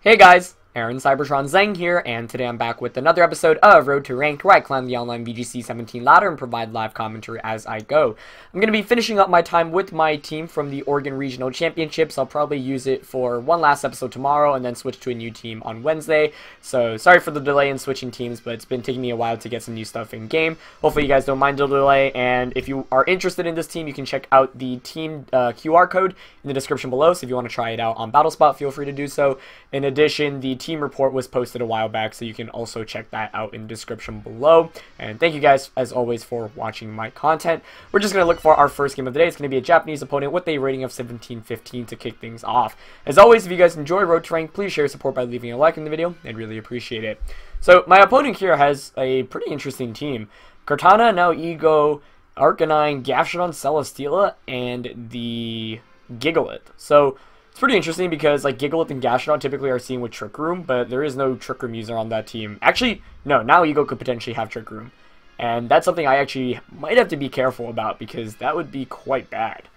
Hey guys, Aaron Cybertron Zeng here, and today I'm back with another episode of Road to Ranked, where I climb the online VGC 17 ladder and provide live commentary as I go. I'm going to be finishing up my time with my team from the Oregon Regional Championships. I'll probably use it for one last episode tomorrow and then switch to a new team on Wednesday. So sorry for the delay in switching teams, but it's been taking me a while to get some new stuff in game. Hopefully you guys don't mind the delay, and if you are interested in this team, you can check out the team QR code in the description below. So if you want to try it out on BattleSpot, feel free to do so. In addition, the team report was posted a while back, so you can also check that out in the description below. And thank you guys, as always, for watching my content. We're just going to look for our first game of the day. It's going to be a Japanese opponent with a rating of 17-15 to kick things off. As always, if you guys enjoy Road to Rank, please share your support by leaving a like in the video. I'd really appreciate it. So my opponent here has a pretty interesting team. Cortana, now Ego, Arcanine, Gastrodon, Celesteela, and the Gigalith. So it's pretty interesting because like Gigalith and Gastrodon typically are seen with Trick Room, but there is no Trick Room user on that team. Actually, no, now Ego could potentially have Trick Room. And that's something I actually might have to be careful about because that would be quite bad.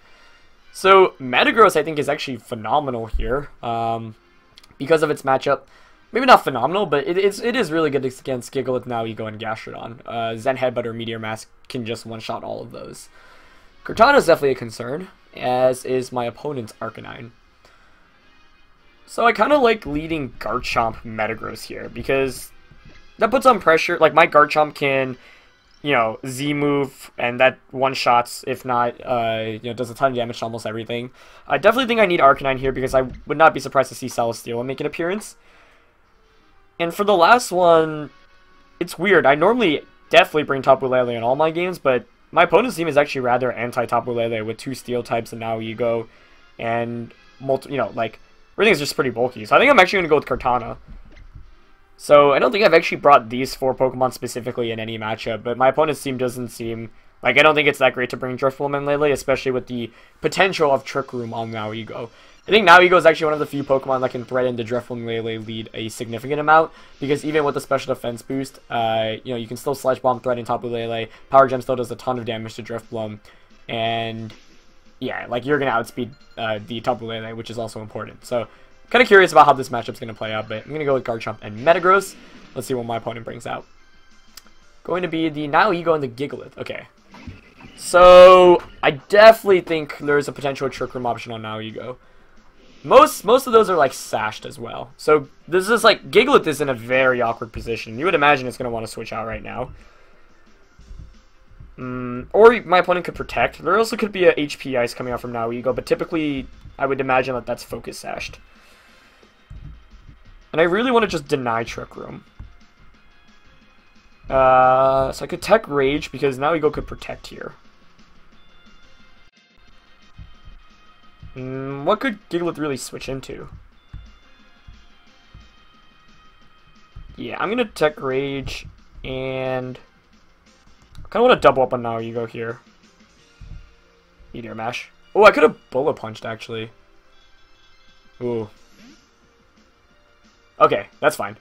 So Metagross I think is actually phenomenal here because of its matchup. Maybe not phenomenal, but it is really good against Gigalith, now Ego, and Gastrodon. Zen Headbutt or Meteor Mask can just one-shot all of those. Cortana is definitely a concern, as is my opponent's Arcanine. So I kind of like leading Garchomp Metagross here, because that puts on pressure. Like, my Garchomp can, you know, Z-move, and that one-shots, if not, you know, does a ton of damage to almost everything. I definitely think I need Arcanine here, because I would not be surprised to see Celesteela make an appearance. And for the last one, it's weird. I normally definitely bring Tapu Lele in all my games, but my opponent's team is actually rather anti-Tapu Lele with 2 Steel types and now Ego, and you know, like, everything is just pretty bulky. So I think I'm actually going to go with Cortana. So I don't think I've actually brought these 4 Pokemon specifically in any matchup, but my opponent's team doesn't seem like, I don't think it's that great to bring Drifloon and Lele, especially with the potential of Trick Room on now Ego. I think now Ego is actually one of the few Pokemon that can threaten the Drifloon and Lele lead a significant amount, because even with the special defense boost, you know, you can still Sledge Bomb threaten Tapu Lele. Power Gem still does a ton of damage to Drifloon, and yeah, like, you're going to outspeed the Tapu Lele, which is also important. So, kind of curious about how this matchup's going to play out, but I'm going to go with Garchomp and Metagross. Let's see what my opponent brings out. Going to be the now Ego and the Gigalith. Okay. So, I definitely think there's a potential Trick Room option on now Ego. Most of those are, like, sashed as well. So, this is, like, Gigalith is in a very awkward position. You would imagine it's going to want to switch out right now. Or my opponent could protect. There also could be a HP Ice coming out from now Ego, but typically I would imagine that that's Focus Sashed. And I really want to just deny Trick Room. So I could Tech Rage, because now Ego could protect here. What could Gigalith really switch into? Yeah, I'm going to Tech Rage, and I kind of want to double up on now Ego here. Meteor Mash. Oh, I could have Bullet Punched, actually. Ooh. Okay, that's fine.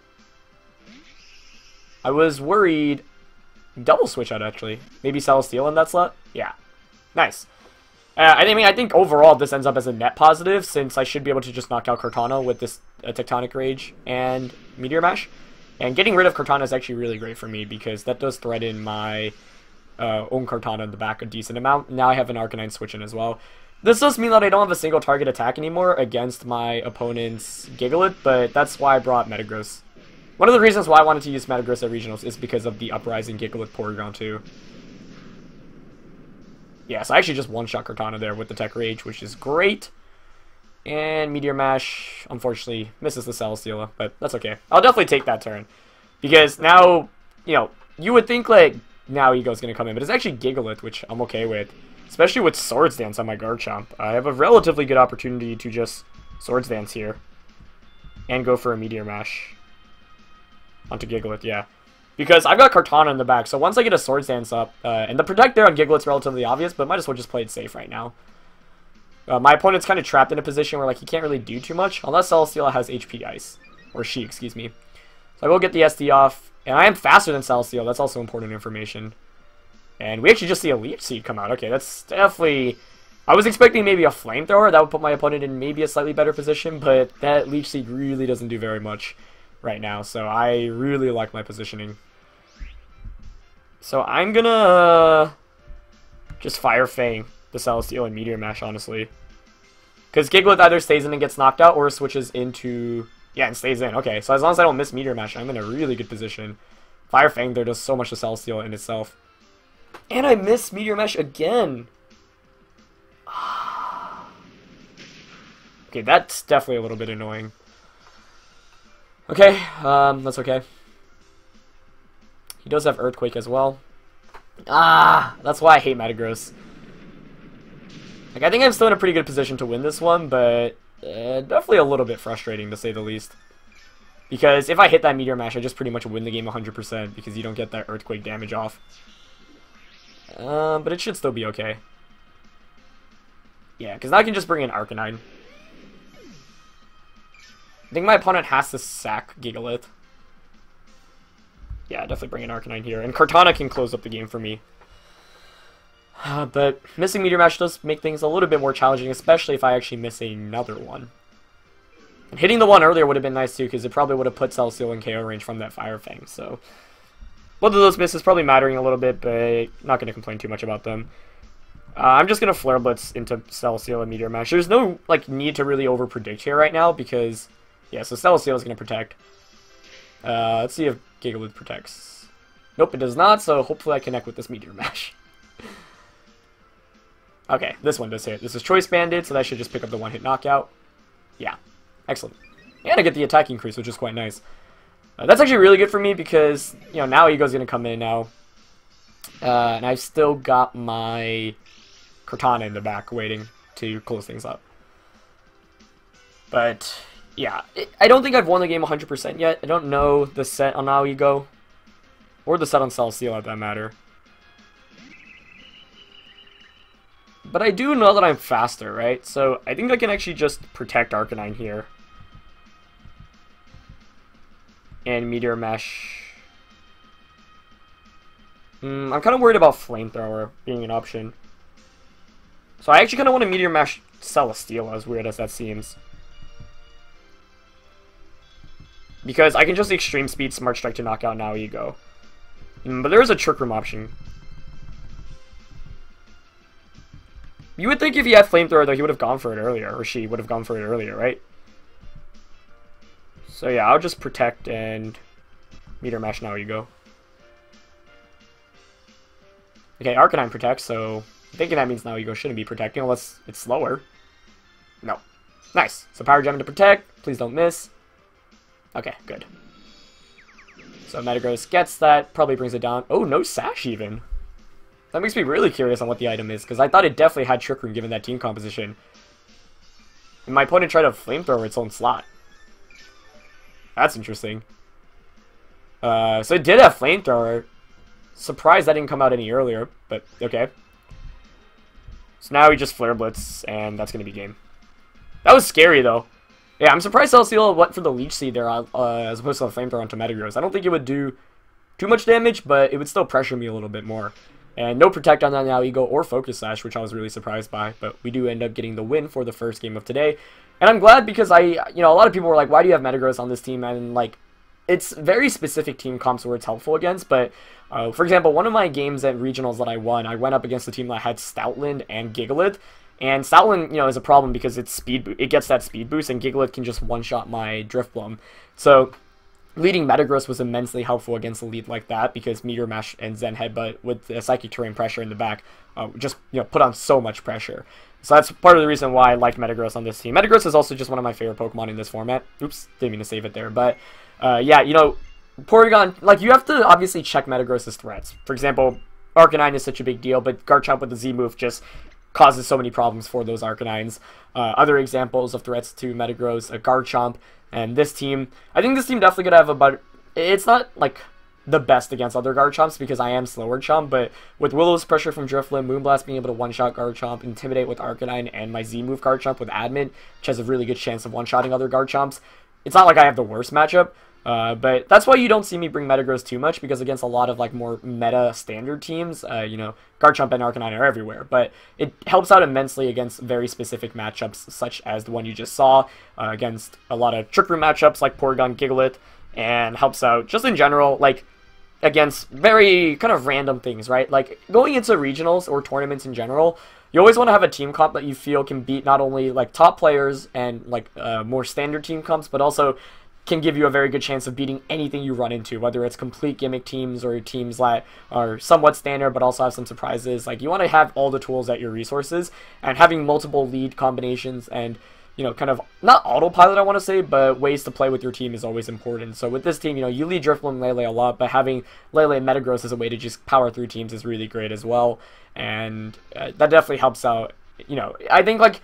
I was worried. Double switch out, actually. Maybe Celesteela in that slot? Yeah. Nice. I think overall this ends up as a net positive, since I should be able to just knock out Cortana with this Tectonic Rage and Meteor Mash. And getting rid of Cortana is actually really great for me, because that does threaten my own Cortana in the back a decent amount. Now I have an Arcanine switch in as well. This does mean that I don't have a single target attack anymore against my opponent's Gigalith, but that's why I brought Metagross. One of the reasons why I wanted to use Metagross at Regionals is because of the Uprising Gigalith Porygon 2. Yeah, so I actually just one-shot Cortana there with the Tech Rage, which is great. And Meteor Mash, unfortunately, misses the Celesteela, but that's okay. I'll definitely take that turn. Because now, you know, you would think, like, now Ego's going to come in, but it's actually Gigalith, which I'm okay with. Especially with Swords Dance on my Garchomp. I have a relatively good opportunity to just Swords Dance here. And go for a Meteor Mash. Onto Gigalith, yeah. Because I've got Cortana in the back, so once I get a Swords Dance up, and the Protect there on Gigalith's relatively obvious, but might as well just play it safe right now. My opponent's kind of trapped in a position where, like, he can't really do too much, unless Celesteela has HP Ice. Or she, excuse me. So I will get the SD off, and I am faster than Celesteela, that's also important information. And we actually just see a Leech Seed come out. Okay, that's definitely I was expecting maybe a flamethrower. That would put my opponent in maybe a slightly better position, but that Leech Seed really doesn't do very much right now, so I really like my positioning. So I'm gonna just Fire Fang the Celesteal and Meteor Mash, honestly. Because Gigalith either stays in and gets knocked out, or switches into... Yeah, and stays in. Okay, so as long as I don't miss Meteor Mash, I'm in a really good position. Fire Fang there does so much to Celesteal in itself. And I miss Meteor Mash again! Okay, that's definitely a little bit annoying. Okay, that's okay. He does have Earthquake as well. That's why I hate Metagross. Like, I think I'm still in a pretty good position to win this one, but definitely a little bit frustrating, to say the least. Because if I hit that Meteor Mash, I just pretty much win the game 100%, because you don't get that Earthquake damage off. But it should still be okay. Yeah, because now I can just bring in Arcanine. I think my opponent has to sack Gigalith. Yeah, definitely bring in Arcanine here. And Kartana can close up the game for me. But missing Meteor Mash does make things a little bit more challenging, especially if I actually miss another one. And hitting the one earlier would have been nice too, because it probably would have put Celesteal in KO range from that Fire Fang. So both of those misses probably mattering a little bit, but not going to complain too much about them. I'm just going to Flare Blitz into Celesteal and Meteor Mash. There's no need to really over-predict here right now, because... Yeah, so Celesteal is going to protect. Let's see if Gigalith protects. Nope, it does not, so hopefully I connect with this Meteor Mash. Okay, this one does hit. This is Choice Banded, so that should just pick up the one-hit knockout. Yeah, excellent. And I get the attack increase, which is quite nice. That's actually really good for me because, you know, now Ego's going to come in now. And I've still got my Cortana in the back waiting to close things up. But... yeah, I don't think I've won the game 100% yet. I don't know the set on Now Ego. Or the set on Celesteal, at that matter. But I do know that I'm faster, right? So I think I can actually just protect Arcanine here. And Meteor Mash. I'm kind of worried about Flamethrower being an option. So I actually kind of want to Meteor Mash Celesteal, as weird as that seems. Because I can just Extreme Speed Smart Strike to knock out Now Ego. But there is a Trick Room option. You would think if he had Flamethrower, though, he would have gone for it earlier. Or she would have gone for it earlier, right? So yeah, I'll just Protect and Meteor Mash Now Ego. Okay, Arcanine protects, so I'm thinking that means Now Ego shouldn't be protecting unless it's slower. No. Nice. So Power Gem to protect. Please don't miss. Okay, good. So Metagross gets that, probably brings it down. Oh, no Sash even. That makes me really curious on what the item is, because I thought it definitely had Trick Room given that team composition. And my opponent tried to Flamethrower its own slot. That's interesting. So it did have Flamethrower. Surprised that didn't come out any earlier, but okay. So now we just Flare Blitz, and that's going to be game. That was scary, though. Yeah, I'm surprised Celesteal went for the Leech Seed there as opposed to the Flamethrower onto Metagross. I don't think it would do too much damage, but it would still pressure me a little bit more. And no Protect on that Now Ego or Focus Sash, which I was really surprised by. But we do end up getting the win for the first game of today. And I'm glad because a lot of people were like, why do you have Metagross on this team? And, like, it's very specific team comps where it's helpful against. But, for example, one of my games at Regionals that I went up against a team that had Stoutland and Gigalith. And Stoutland, is a problem because it gets that speed boost, and Gigalith can just one-shot my Drifbloom. So, leading Metagross was immensely helpful against a lead like that, because Meteor Mash and Zen Headbutt with the Psychic Terrain pressure in the back just put on so much pressure. So that's part of the reason why I like Metagross on this team. Metagross is also just one of my favorite Pokemon in this format. Oops, didn't mean to save it there. But, yeah, Porygon, like, you have to obviously check Metagross's threats. For example, Arcanine is such a big deal, but Garchomp with the Z-move just causes so many problems for those Arcanines. Other examples of threats to Metagross, Garchomp, and this team. I think this team definitely could have about... It's not, like, the best against other Garchomps because I am slower Chomp, but with Willow's pressure from Drifloom, Moonblast being able to one-shot Garchomp, Intimidate with Arcanine, and my Z-move Garchomp with Adamant, which has a really good chance of one-shotting other Garchomps, it's not like I have the worst matchup. But that's why you don't see me bring Metagross too much, because against a lot of like more meta standard teams, you know, Garchomp and Arcanine are everywhere. But it helps out immensely against very specific matchups, such as the one you just saw, against a lot of Trick Room matchups like Porygon, Gigalith, and helps out just in general, like, against very kind of random things, right? Like, going into regionals or tournaments in general, you always want to have a team comp that you feel can beat not only like top players and like more standard team comps, but also can give you a very good chance of beating anything you run into, whether it's complete gimmick teams or teams that are somewhat standard but also have some surprises. Like, you want to have all the tools at your resources, and having multiple lead combinations and, you know, kind of not autopilot, I want to say, but ways to play with your team is always important. So with this team, you know, you lead Drifloon and Lele a lot, but having Lele and Metagross as a way to just power through teams is really great as well, and that definitely helps out. You know, I think like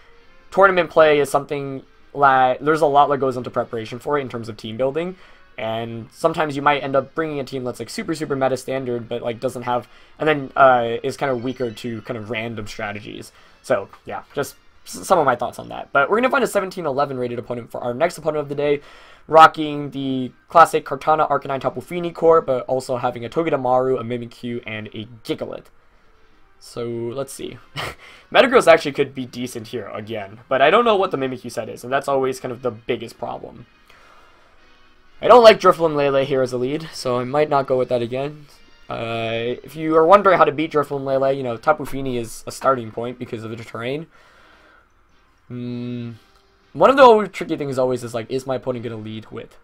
tournament play is something like, there's a lot that goes into preparation for it in terms of team building, and sometimes you might end up bringing a team that's like super meta standard, but like doesn't have, and then is kind of weaker to kind of random strategies. So yeah, just some of my thoughts on that. But we're going to find a 17-11 rated opponent for our next opponent of the day, rocking the classic Kartana Arcanine Tapu Fini core, but also having a Togedemaru, a Mimikyu, and a Gigalith. So let's see. Metagross actually could be decent here again, but I don't know what the Mimikyu set is, and that's always kind of the biggest problem. I don't like Drifloon Lele here as a lead, so I might not go with that again. If you are wondering how to beat Drifloon Lele, you know, Tapu Fini is a starting point because of the terrain. One of the tricky things always is, like, is my opponent going to lead with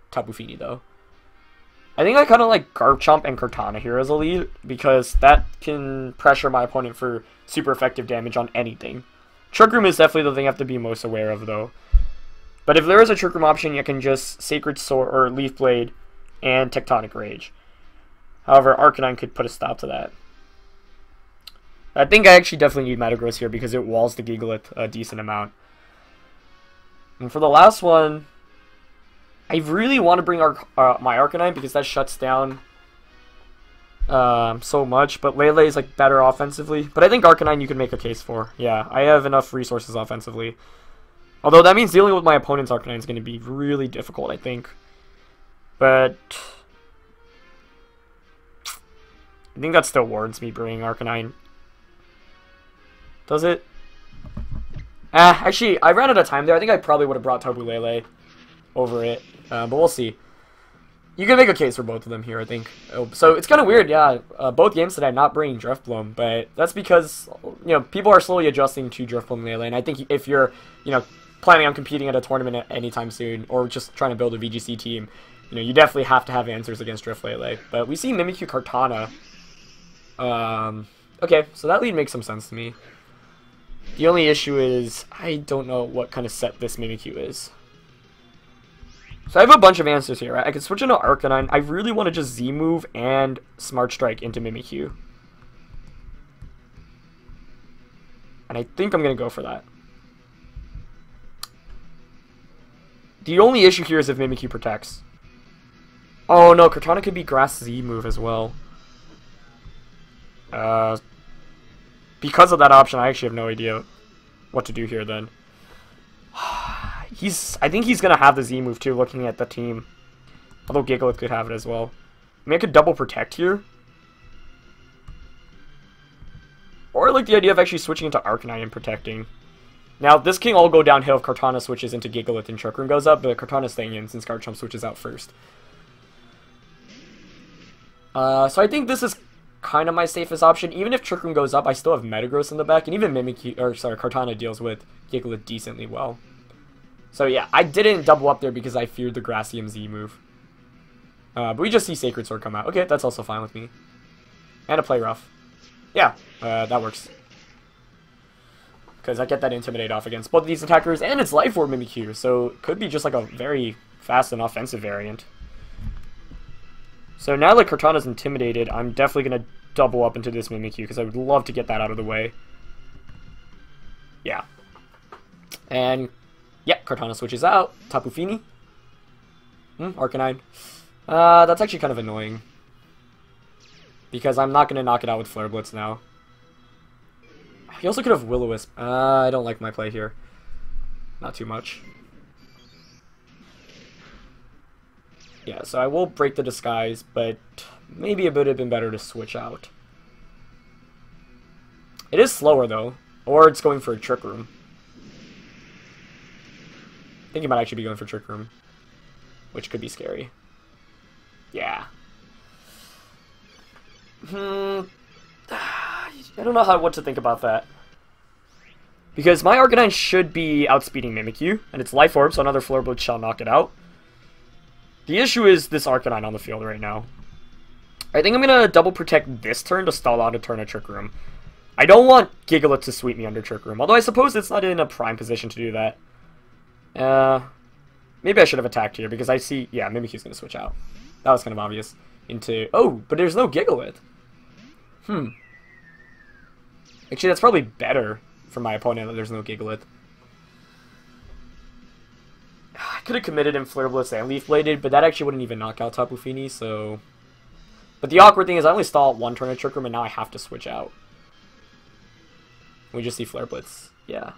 Tapu Fini, though? I think I kind of like Garchomp and Kartana here as a lead, because that can pressure my opponent for super effective damage on anything. Trick Room is definitely the thing I have to be most aware of, though. But if there is a Trick Room option, you can just Sacred Sword or Leaf Blade and Tectonic Rage. However, Arcanine could put a stop to that. I think I actually definitely need Metagross here because it walls the Gigalith a decent amount. And for the last one, I really want to bring my Arcanine because that shuts down so much, but Lele is like better offensively. But I think Arcanine you can make a case for. Yeah, I have enough resources offensively. Although that means dealing with my opponent's Arcanine is going to be really difficult, I think. But I think that still warrants me bringing Arcanine. Does it? Actually, I ran out of time there. I think I probably would have brought Tapu Lele over it. But we'll see. You can make a case for both of them here, I think. So it's kind of weird, yeah. Both games today I'm not bringing Drifloon, but that's because, you know, people are slowly adjusting to Drifloon Lele, and I think if you're, you know, planning on competing at a tournament anytime soon, or just trying to build a VGC team, you know, you definitely have to have answers against Drifloon. But we see Mimikyu Kartana. Okay, so that lead makes some sense to me. The only issue is I don't know what kind of set this Mimikyu is. So I have a bunch of answers here, right? I can switch into Arcanine. I really want to just Z-move and Smart Strike into Mimikyu. And I think I'm going to go for that. The only issue here is if Mimikyu protects. Oh no, Kartana could be Grass Z-move as well. Because of that option, I actually have no idea what to do here then. I think he's going to have the Z move too, looking at the team. Although Gigalith could have it as well. I mean, I could double protect here. Or I like the idea of actually switching into Arcanine and protecting. Now, this can all go downhill if Kartana switches into Gigalith and Trick Room goes up, but Kartana's staying in since Garchomp switches out first. So I think this is kind of my safest option. Even if Trick Room goes up, I still have Metagross in the back, and even Kartana deals with Gigalith decently well. So yeah, I didn't double up there because I feared the Grassium Z move. But we just see Sacred Sword come out. Okay, that's also fine with me. And a Play Rough. Yeah, that works. Because I get that Intimidate off against both of these attackers, and it's Life Orb Mimikyu, so it could be just like a very fast and offensive variant. So now that Kartana's intimidated, I'm definitely going to double up into this Mimikyu, because I would love to get that out of the way. Yeah. And, yeah, Kartana switches out. Tapu Fini. Arcanine. That's actually kind of annoying. Because I'm not going to knock it out with Flare Blitz now. He also could have Will-O-Wisp. I don't like my play here. Not too much. Yeah, so I will break the disguise, but maybe it would have been better to switch out. It is slower, though. Or it's going for a Trick Room. I think it might actually be going for Trick Room, which could be scary. Yeah. I don't know what to think about that. Because my Arcanine should be outspeeding Mimikyu, and it's Life Orb, so another Flare Blitz shall knock it out. The issue is this Arcanine on the field right now. I think I'm going to double protect this turn to stall out a turn of Trick Room. I don't want Gigalith to sweep me under Trick Room, although I suppose it's not in a prime position to do that. Maybe I should have attacked here, because I see... Yeah, Mimikyu's going to switch out. That was kind of obvious. Into... Oh, but there's no Gigalith. Actually, that's probably better for my opponent that there's no Gigalith. I could have committed in Flare Blitz and Leaf Bladed, but that actually wouldn't even knock out Tapu Fini, so... But the awkward thing is I only stall out one turn of Trick Room, and now I have to switch out. We just see Flare Blitz. Yeah.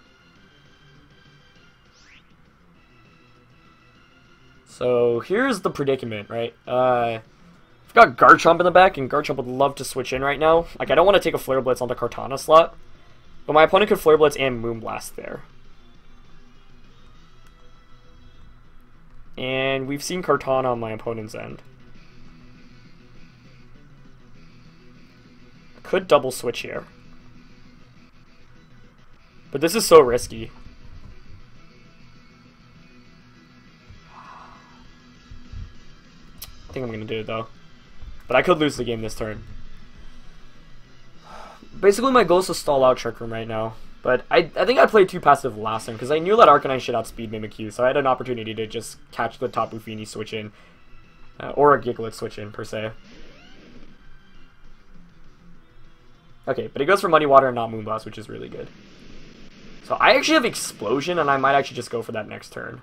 So, here's the predicament, right? I've got Garchomp in the back, and Garchomp would love to switch in right now. Like, I don't want to take a Flare Blitz on the Kartana slot, but my opponent could Flare Blitz and Moonblast there. And we've seen Kartana on my opponent's end. I could double switch here. But this is so risky. I think I'm going to do it, though. But I could lose the game this turn. Basically, my goal is to stall out Trick Room right now. But I think I played too passive last turn, because I knew that Arcanine should outspeed Mimikyu, so I had an opportunity to just catch the Tapu Fini switch in. Or a Gigalith switch in, per se. Okay, but it goes for Muddy Water and not Moonblast, which is really good. So I actually have Explosion, and I might actually just go for that next turn.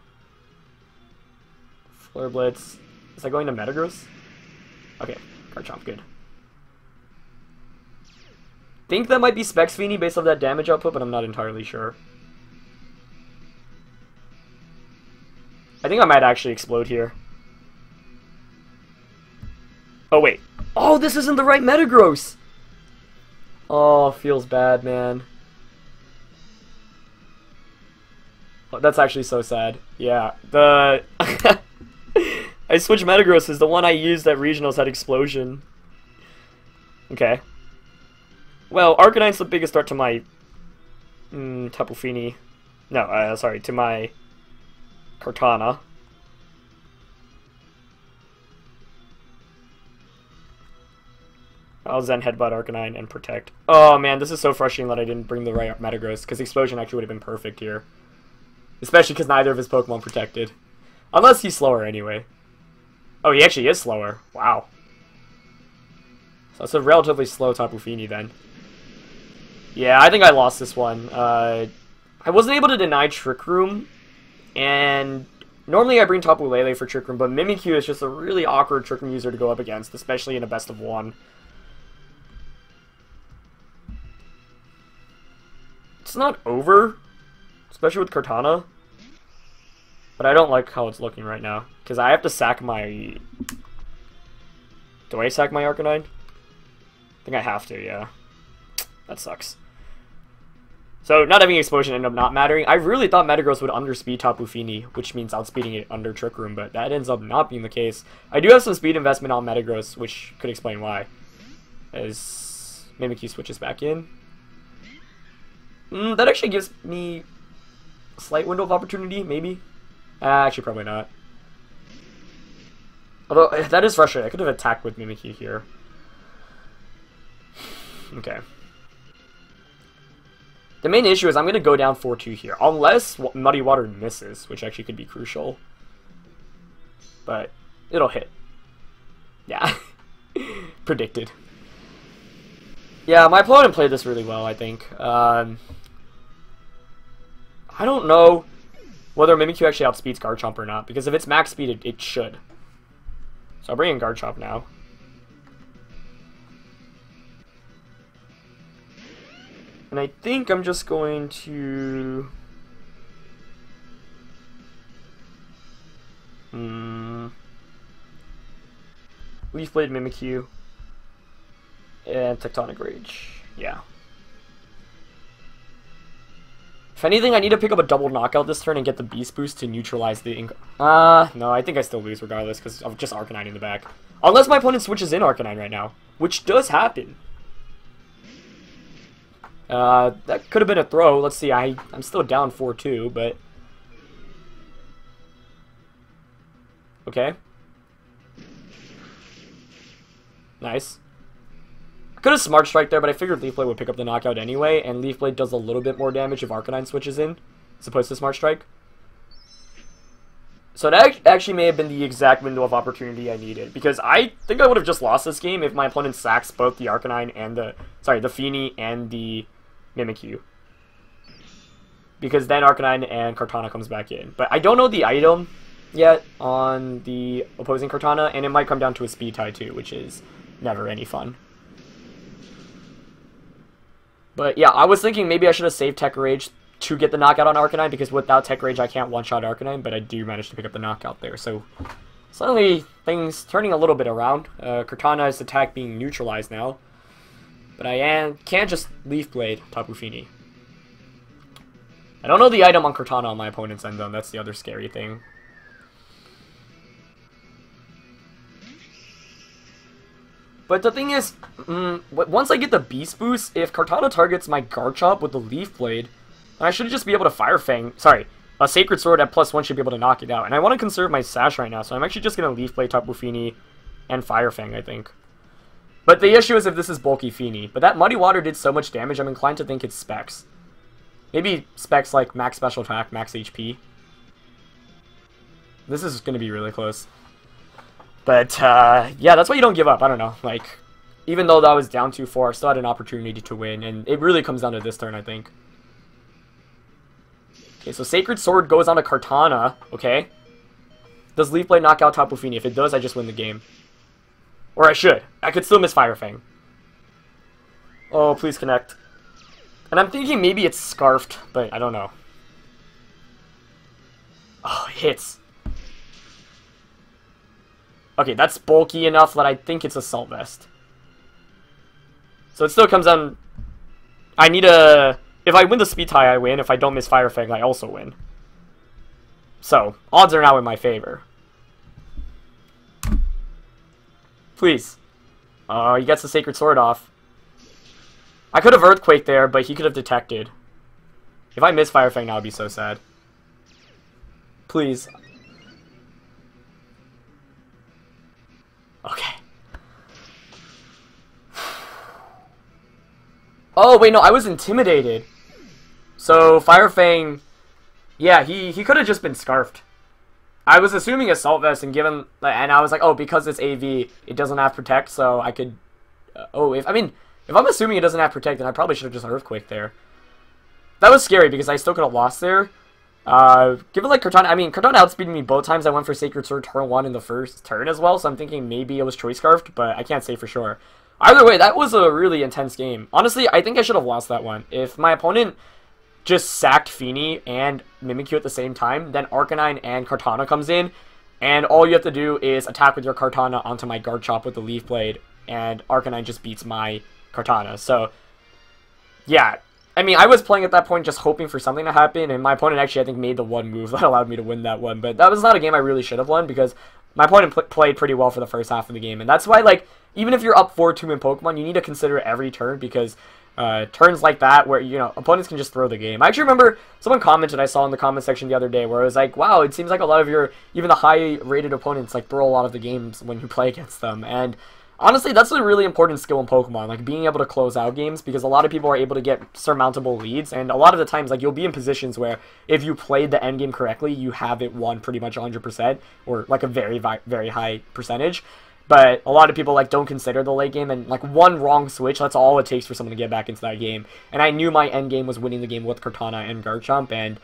Flare Blitz. Is that going to Metagross? Okay, Garchomp, good. Think that might be Specs Fini based off that damage output, but I'm not entirely sure. I think I might actually explode here. Oh, wait. Oh, this isn't the right Metagross! Oh, feels bad, man. Oh, that's actually so sad. Yeah, the... I switched Metagross is the one I used at Regionals had Explosion. Okay. Well, Arcanine's the biggest threat to my... Tapu Fini. No, sorry, to my... Kartana. I'll Zen Headbutt Arcanine and Protect. Oh man, this is so frustrating that I didn't bring the right Metagross, because Explosion actually would have been perfect here. Especially because neither of his Pokemon protected. Unless he's slower anyway. Oh, he actually is slower. Wow. So it's a relatively slow Tapu Fini then. Yeah, I think I lost this one. I wasn't able to deny Trick Room, and normally I bring Tapu Lele for Trick Room, but Mimikyu is just a really awkward Trick Room user to go up against, especially in a best of one. It's not over, especially with Kartana, but I don't like how it's looking right now, because I have to sack my... Do I sack my Arcanine? I think I have to, yeah. That sucks. So, not having Explosion ended up not mattering. I really thought Metagross would underspeed Tapu Fini, which means outspeeding it under Trick Room, but that ends up not being the case. I do have some speed investment on Metagross, which could explain why. As Mimikyu switches back in. That actually gives me a slight window of opportunity, maybe. Actually, probably not. Although, that is frustrating. I could have attacked with Mimikyu here. Okay. The main issue is I'm going to go down 4-2 here. Unless Muddy Water misses, which actually could be crucial. But it'll hit. Yeah. Predicted. Yeah, my opponent played this really well, I think. I don't know whether Mimikyu actually outspeeds Garchomp or not, because if it's max speed, it should. So I'll bring in Garchomp now. And I think I'm just going to... Leaf Blade, Mimikyu, and Tectonic Rage. Yeah. If anything, I need to pick up a double knockout this turn and get the Beast Boost to neutralize the no, I think I still lose regardless because of just Arcanine in the back. Unless my opponent switches in Arcanine right now, which does happen. That could have been a throw. Let's see, I'm still down 4-2, but... Okay. Nice. I could have Smart Strike there, but I figured Leaf Blade would pick up the knockout anyway, and Leaf Blade does a little bit more damage if Arcanine switches in, as opposed to Smart Strike. So that actually may have been the exact window of opportunity I needed, because I think I would have just lost this game if my opponent sacks both the Arcanine and the Feeny and the Mimikyu. Because then Arcanine and Kartana comes back in. But I don't know the item yet on the opposing Kartana, and it might come down to a speed tie too, which is never any fun. But yeah, I was thinking maybe I should have saved Tech Rage to get the knockout on Arcanine, because without Tech Rage I can't one-shot Arcanine, but I do manage to pick up the knockout there. So suddenly things turning a little bit around. Kartana's attack being neutralized now. But I can't just Leaf Blade Tapu Fini. I don't know the item on Kartana on my opponent's end though, that's the other scary thing. But the thing is, once I get the Beast Boost, if Kartana targets my Garchomp with the Leaf Blade, then I should just be able to Fire Fang. Sorry, a Sacred Sword at +1 should be able to knock it out. And I want to conserve my Sash right now, so I'm actually just going to Leaf Blade Tapu Fini and Fire Fang, I think. But the issue is if this is bulky Fini. But that Muddy Water did so much damage, I'm inclined to think it's Specs. Maybe Specs like max special attack, max HP. This is going to be really close. But, yeah, that's why you don't give up. I don't know. Like, even though that was down 2-4, I still had an opportunity to win. And it really comes down to this turn, I think. Okay, so Sacred Sword goes on to Kartana. Okay. Does Leaf Blade knock out Tapu Fini? If it does, I just win the game. Or I should. I could still miss Fire Fang. Oh, please connect. And I'm thinking maybe it's Scarfed, but I don't know. Oh, it hits. Okay, that's bulky enough that I think it's Assault Vest. So it still comes down... I need a... If I win the speed tie, I win. If I don't miss Fire Fang, I also win. So, odds are now in my favor. Please. He gets the Sacred Sword off. I could have Earthquake there, but he could have detected. If I miss Fire Fang now, I'd be so sad. Please. Okay. Oh, wait, no, I was intimidated. So, Fire Fang... Yeah, he could have just been Scarfed. I was assuming Assault Vest, and given... And I was like, oh, because it's AV, it doesn't have Protect, so I could... if I'm assuming it doesn't have Protect, then I probably should have just Earthquake there. That was scary, because I still could have lost there. Given like Kartana... I mean, Kartana outspeeded me both times. I went for Sacred Sword turn 1 in the first turn as well, so I'm thinking maybe it was Choice Scarfed, but I can't say for sure. Either way, that was a really intense game. Honestly, I think I should have lost that one. If my opponent just sacked Fini and Mimikyu at the same time, then Arcanine and Kartana comes in, and all you have to do is attack with your Kartana onto my Garchomp with the Leaf Blade, and Arcanine just beats my Kartana. So, yeah. I mean, I was playing at that point just hoping for something to happen, and my opponent actually, I think, made the one move that allowed me to win that one. But that was not a game I really should have won, because my opponent played pretty well for the first half of the game. And that's why, like, even if you're up 4-2 in Pokemon, you need to consider every turn, because turns like that where, you know, opponents can just throw the game. I actually remember someone commented, I saw in the comment section the other day, where it was like, wow, it seems like a lot of your, even the high-rated opponents, like, throw a lot of the games when you play against them. And honestly, that's a really important skill in Pokemon, like being able to close out games, because a lot of people are able to get surmountable leads, and a lot of the times, like, you'll be in positions where if you played the endgame correctly, you have it won pretty much 100%, or like a very, very high percentage. But a lot of people, like, don't consider the late game, and like one wrong switch, that's all it takes for someone to get back into that game. And I knew my end game was winning the game with Kartana and Garchomp, and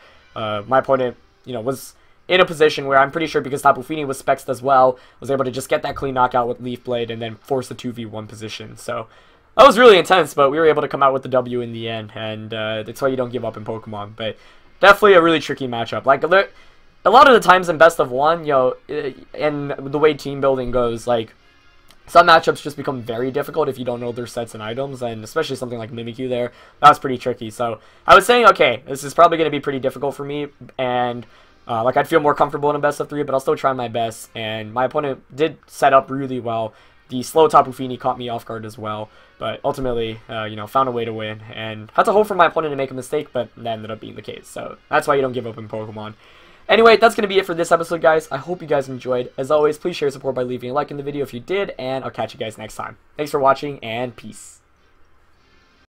my opponent, you know, was in a position where I'm pretty sure, because Tapu Fini was Spexed as well, was able to just get that clean knockout with Leaf Blade and then force the 2v1 position. So that was really intense, but we were able to come out with the W in the end, and that's why you don't give up in Pokemon. But definitely a really tricky matchup. Like, a lot of the times in best of one, you know, and the way team building goes, like, some matchups just become very difficult if you don't know their sets and items, and especially something like Mimikyu there, that was pretty tricky. So I was saying, okay, this is probably going to be pretty difficult for me, and like I'd feel more comfortable in a best of 3, but I'll still try my best, and my opponent did set up really well. The slow Tapu Fini caught me off guard as well, but ultimately, you know, found a way to win, and had to hope for my opponent to make a mistake, but that ended up being the case, so that's why you don't give up in Pokemon. Anyway, that's going to be it for this episode, guys. I hope you guys enjoyed. As always, please share your support by leaving a like in the video if you did, and I'll catch you guys next time. Thanks for watching, and peace.